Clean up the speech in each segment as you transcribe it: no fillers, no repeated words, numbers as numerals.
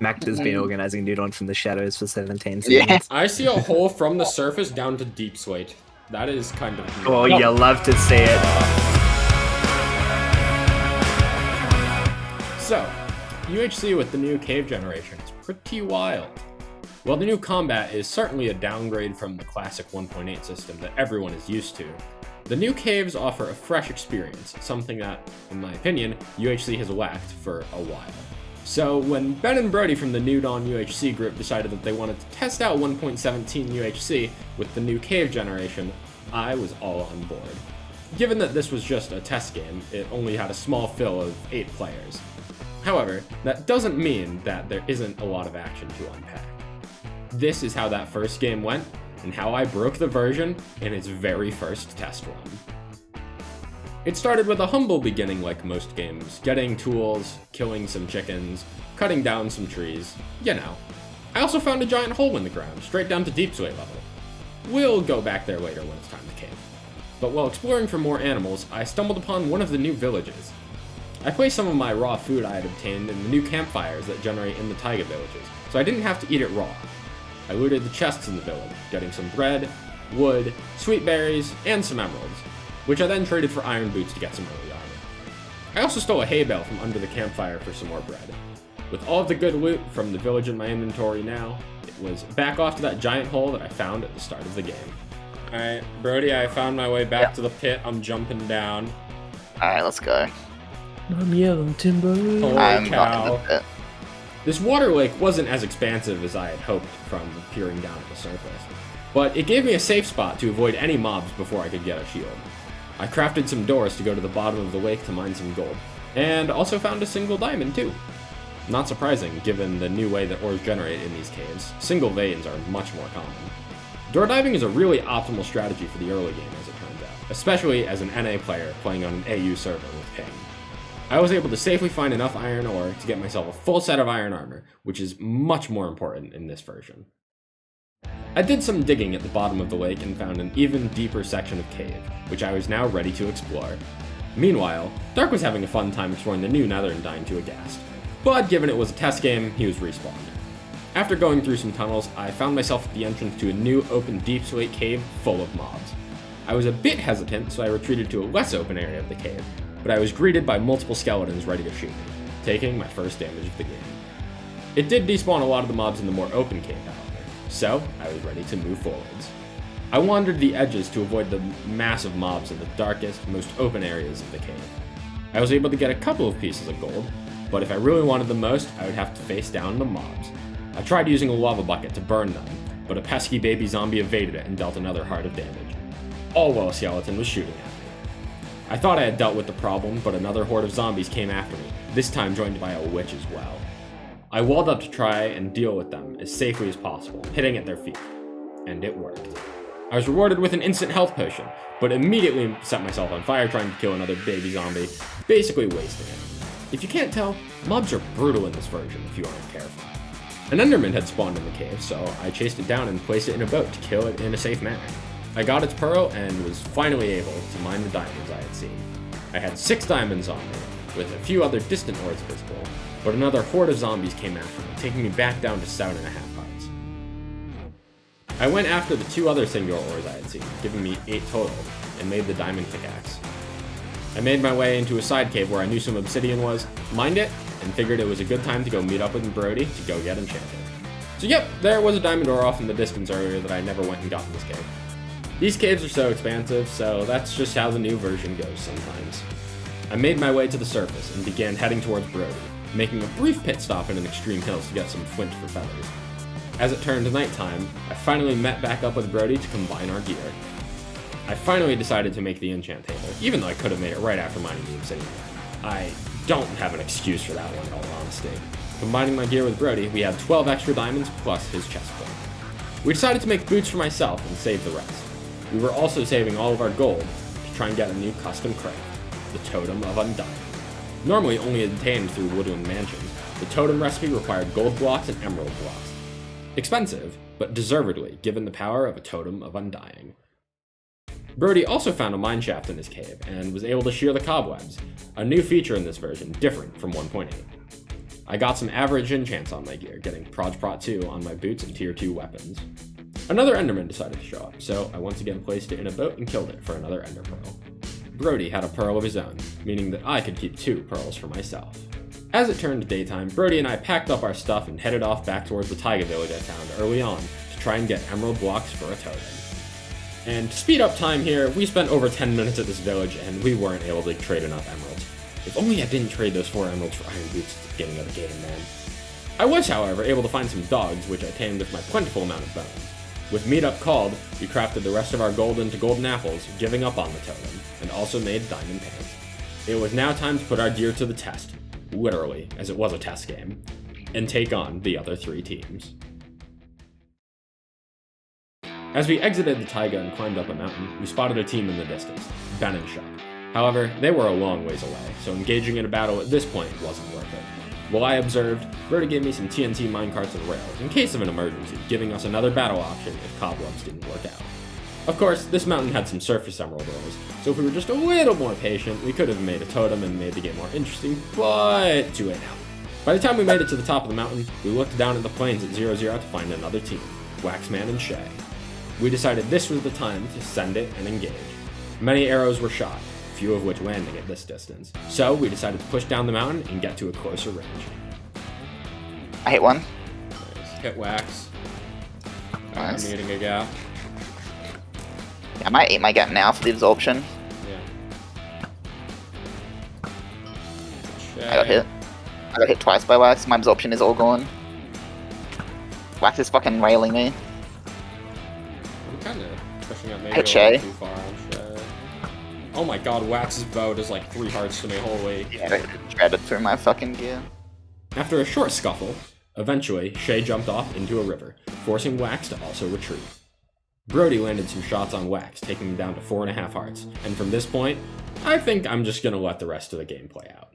Mac has been organizing New Dawn from the shadows for 17 Yeah. seasons. I see a hole from the surface down to deep slate. That is kind of... Oh, you love to see it. So, UHC with the new cave generation is pretty wild. While the new combat is certainly a downgrade from the classic 1.8 system that everyone is used to, the new caves offer a fresh experience, something that, in my opinion, UHC has lacked for a while. So when Ben and Brody from the New Dawn UHC group decided that they wanted to test out 1.17 UHC with the new cave generation, I was all on board. Given that this was just a test game, it only had a small fill of 8 players. However, that doesn't mean that there isn't a lot of action to unpack. This is how that first game went, and how I broke the version in its very first test run. It started with a humble beginning like most games, getting tools, killing some chickens, cutting down some trees, you know. I also found a giant hole in the ground, straight down to deep slate level. We'll go back there later when it's time to cave. But while exploring for more animals, I stumbled upon one of the new villages. I placed some of my raw food I had obtained in the new campfires that generate in the taiga villages, so I didn't have to eat it raw. I looted the chests in the village, getting some bread, wood, sweet berries, and some emeralds, which I then traded for iron boots to get some early armor. I also stole a hay bale from under the campfire for some more bread. With all of the good loot from the village in my inventory now, it was back off to that giant hole that I found at the start of the game. Alright, Brody, I found my way back to the pit. I'm jumping down. Alright, let's go. I'm yellow timber. Holy I'm cow. not in the pit. This water lake wasn't as expansive as I had hoped from peering down at the surface, but it gave me a safe spot to avoid any mobs before I could get a shield. I crafted some doors to go to the bottom of the lake to mine some gold, and also found a single diamond too. Not surprising, given the new way that ores generate in these caves, single veins are much more common. Door diving is a really optimal strategy for the early game as it turns out, especially as an NA player playing on an AU server with ping. I was able to safely find enough iron ore to get myself a full set of iron armor, which is much more important in this version. I did some digging at the bottom of the lake and found an even deeper section of cave, which I was now ready to explore. Meanwhile, Dark was having a fun time exploring the new nether and dying to a ghast. But given it was a test game, he was respawned. After going through some tunnels, I found myself at the entrance to a new open deep slate cave full of mobs. I was a bit hesitant, so I retreated to a less open area of the cave, but I was greeted by multiple skeletons ready to shoot me, taking my first damage of the game. It did despawn a lot of the mobs in the more open cave, however, so I was ready to move forwards. I wandered the edges to avoid the massive mobs in the darkest, most open areas of the cave. I was able to get a couple of pieces of gold, but if I really wanted the most, I would have to face down the mobs. I tried using a lava bucket to burn them, but a pesky baby zombie evaded it and dealt another heart of damage, all while a skeleton was shooting at me. I thought I had dealt with the problem, but another horde of zombies came after me, this time joined by a witch as well. I walled up to try and deal with them as safely as possible, hitting at their feet, and it worked. I was rewarded with an instant health potion, but immediately set myself on fire trying to kill another baby zombie, basically wasting it. If you can't tell, mobs are brutal in this version if you aren't careful. An enderman had spawned in the cave, so I chased it down and placed it in a boat to kill it in a safe manner. I got its pearl and was finally able to mine the diamonds I had seen. I had 6 diamonds on me, with a few other distant ores visible, but another horde of zombies came after me, taking me back down to 7.5 hearts. I went after the 2 other singular ores I had seen, giving me 8 total, and made the diamond pickaxe. I made my way into a side cave where I knew some obsidian was, mined it, and figured it was a good time to go meet up with Brody to go get enchanted. So yep, there was a diamond ore off in the distance earlier that I never went and got in this cave. These caves are so expansive, so that's just how the new version goes sometimes. I made my way to the surface and began heading towards Brody, making a brief pit stop in an extreme hills to get some flint for feathers. As it turned to nighttime, I finally met back up with Brody to combine our gear. I finally decided to make the enchant table, even though I could have made it right after mining the obsidian. I don't have an excuse for that one in all honesty. Combining my gear with Brody, we had 12 extra diamonds plus his chest plate. We decided to make boots for myself and save the rest. We were also saving all of our gold to try and get a new custom craft, the Totem of Undying. Normally only obtained through woodland mansions, the totem recipe required gold blocks and emerald blocks. Expensive, but deservedly given the power of a Totem of Undying. Brody also found a mineshaft in his cave and was able to shear the cobwebs, a new feature in this version different from 1.8. I got some average enchants on my gear, getting Proj Prot 2 on my boots and tier 2 weapons. Another Enderman decided to show up, so I once again placed it in a boat and killed it for another Ender Pearl. Brody had a pearl of his own, meaning that I could keep 2 pearls for myself. As it turned daytime, Brody and I packed up our stuff and headed off back towards the taiga village I found early on to try and get emerald blocks for a totem. And to speed up time here, we spent over 10 minutes at this village and we weren't able to trade enough emeralds. If only I didn't trade those 4 emeralds for iron boots at the beginning of the game, man. I was, however, able to find some dogs, which I tamed with my plentiful amount of bone. With meetup called, we crafted the rest of our gold into golden apples, giving up on the totem, and also made diamond pants. It was now time to put our gear to the test, literally, as it was a test game, and take on the other 3 teams. As we exited the taiga and climbed up a mountain, we spotted a team in the distance, Ben and Shuck. However, they were a long ways away, so engaging in a battle at this point wasn't worth it. While I observed, Brody gave me some TNT minecarts and rails, in case of an emergency, giving us another battle option if cobwebs didn't work out. Of course, this mountain had some surface emerald ores, so if we were just a little more patient, we could have made a totem and made the game more interesting, but too late now. By the time we made it to the top of the mountain, we looked down at the plains at 0-0 to find another team, Waxman and Shay. We decided this was the time to send it and engage. Many arrows were shot, few of which landing at this distance, so we decided to push down the mountain and get to a closer range. I hit one. Nice. Hit Wax. Nice. I'm eating a gap. I might eat my gap now for the absorption. Yeah. I got hit. I got hit twice by Wax. My absorption is all gone. Wax is fucking railing me. I'm kind of pushing up maybe Hit a Shay. little too far on Shay. Oh my god, Wax's bow does like 3 hearts to me, holy. Yeah, it shredded through my fucking gear. After a short scuffle, eventually, Shay jumped off into a river, forcing Wax to also retreat. Brody landed some shots on Wax, taking him down to 4.5 hearts, and from this point, I think I'm just gonna let the rest of the game play out.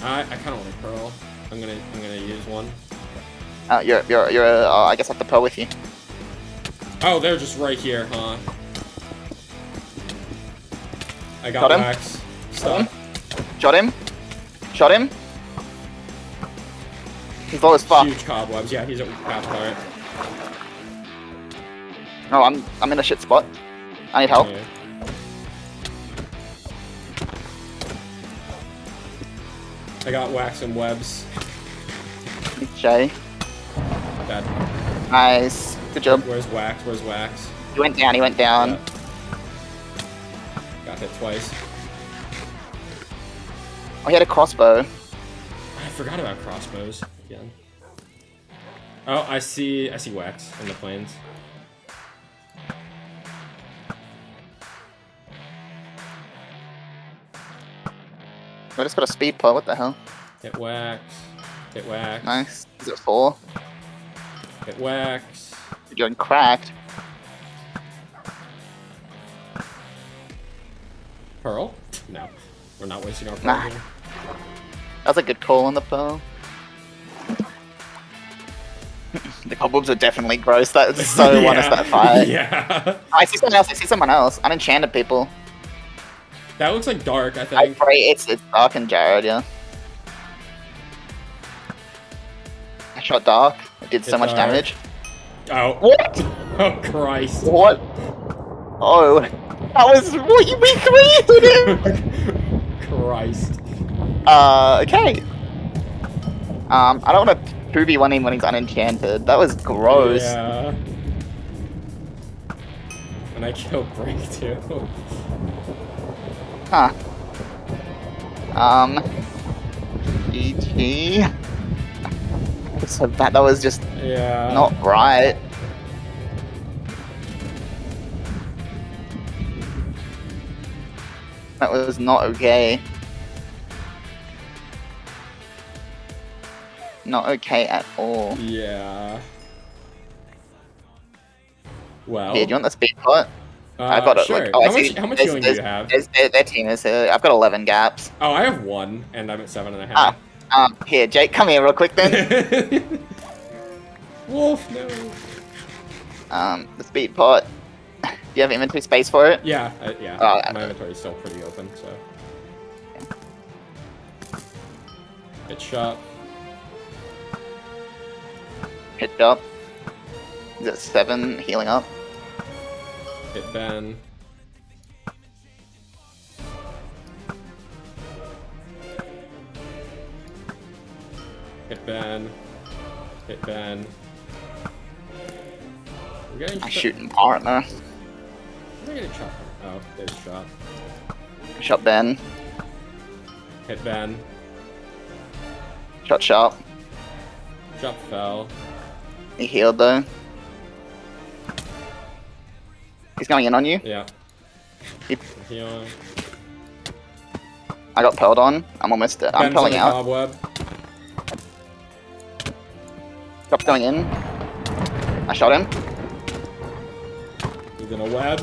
I kind of want a pearl. I'm gonna use one. I guess I have to pearl with you. Oh, they're just right here, huh? I got Got him. Wax. Stop. Shot him. Shot him. He's low as fuck. Huge cobwebs. Yeah, he's at half heart. Oh, I'm in a shit spot. I need help. Yeah. I got Wax and webs. Shay. Bad. Nice. Good job. Where's Wax? Where's Wax? He went down. He went down. Yeah. Got hit twice. Oh, he had a crossbow. I forgot about crossbows again. Oh, I see Wax in the plains. I just got a speed pot. What the hell? Hit Wax. Hit Wax. Nice. Is it 4? Hit Wax. You're doing cracked. Pearl? No. We're not wasting our pearl Nah. here. That was a good call on the pearl. The cobwebs are definitely gross. That is so one is that fight. Yeah. I see someone else. I see someone else. Unenchanted people. That looks like dark, I I think. pray it's Dark and Jared, yeah. I shot Dark. It did so Hit much Dark. damage. Oh. What? Oh, Christ. What? Oh, that was what you hit him. Christ. Okay. I don't want to 2v1 him when he's unenchanted. That was gross. Yeah. And I killed Break too. Huh. GG. So that was just Yeah. not right. That was not okay. Not okay at all. Yeah. Well. Here, do you want the speed pot? I got it. Sure. Like, oh, I how see. much healing do you have? Their team is. I've got 11 gaps. Oh, I have 1, and I'm at 7.5. Here, Jake, come here real quick then. Wolf, no. The speed pot. Do you have inventory space for it? Yeah, yeah. Oh, My inventory is still pretty open, so. It's shot. Hit up. Is it 7 healing up? Hit Ben. Hit Ben. Hit Ben. We're getting I'm shooting partner. We're getting shot. Oh, there's a shot. Shot Ben. Hit Ben. Shot Sharp. Shot fell. He healed though. He's going in on you. Yeah. He- Healing. I got pearled on. I'm almost dead. I'm Ben's on pulling the out. cobweb. Sharp's going in. I shot him. He's in a web.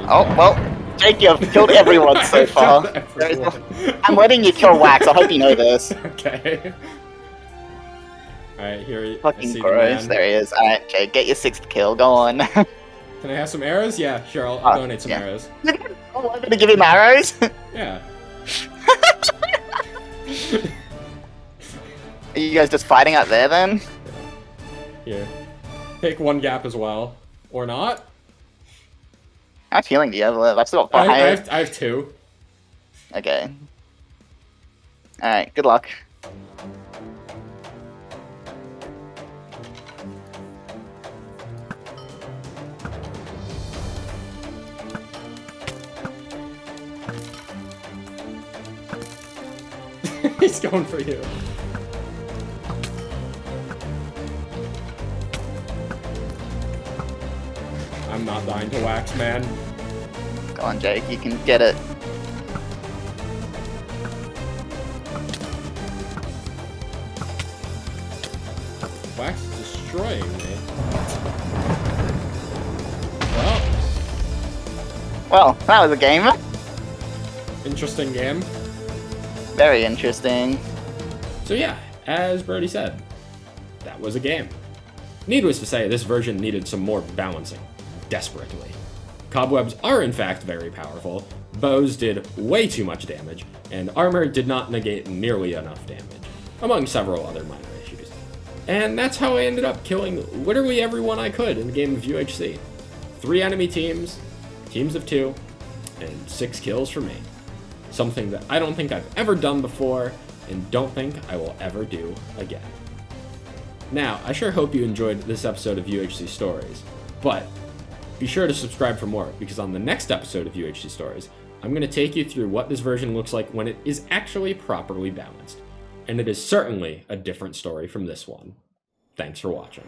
Oh, well, Jake, you've killed everyone so I've far. killed everyone. I'm letting you kill Wax. I hope you know this. Okay. Alright, here I see Fucking the gross. man. There he is. Alright, Jake, get your 6th kill. Go on. Can I have some arrows? Yeah, sure, I'll donate some yeah. arrows. Oh, I'm gonna give him arrows. Yeah. Are you guys just fighting out there then? Here. Take one gap as well. Or not? How much healing do you have left? I've still got I 5. have 2. Okay. Alright, good luck. He's going for you. I'm not dying to Wax, man. Go on, Jake, you can get it. Wax is destroying me. Well, that was a game. Interesting game. Very interesting. So yeah, as Brody said, that was a game. Needless to say, this version needed some more balancing, desperately. Cobwebs are in fact very powerful, bows did way too much damage, and armor did not negate nearly enough damage, among several other minor issues. And that's how I ended up killing literally everyone I could in the game of UHC. 3 enemy teams, teams of 2, and 6 kills for me. Something that I don't think I've ever done before, and don't think I will ever do again. Now, I sure hope you enjoyed this episode of UHC Stories, but be sure to subscribe for more, because on the next episode of UHC Stories, I'm going to take you through what this version looks like when it is actually properly balanced. And it is certainly a different story from this one. Thanks for watching.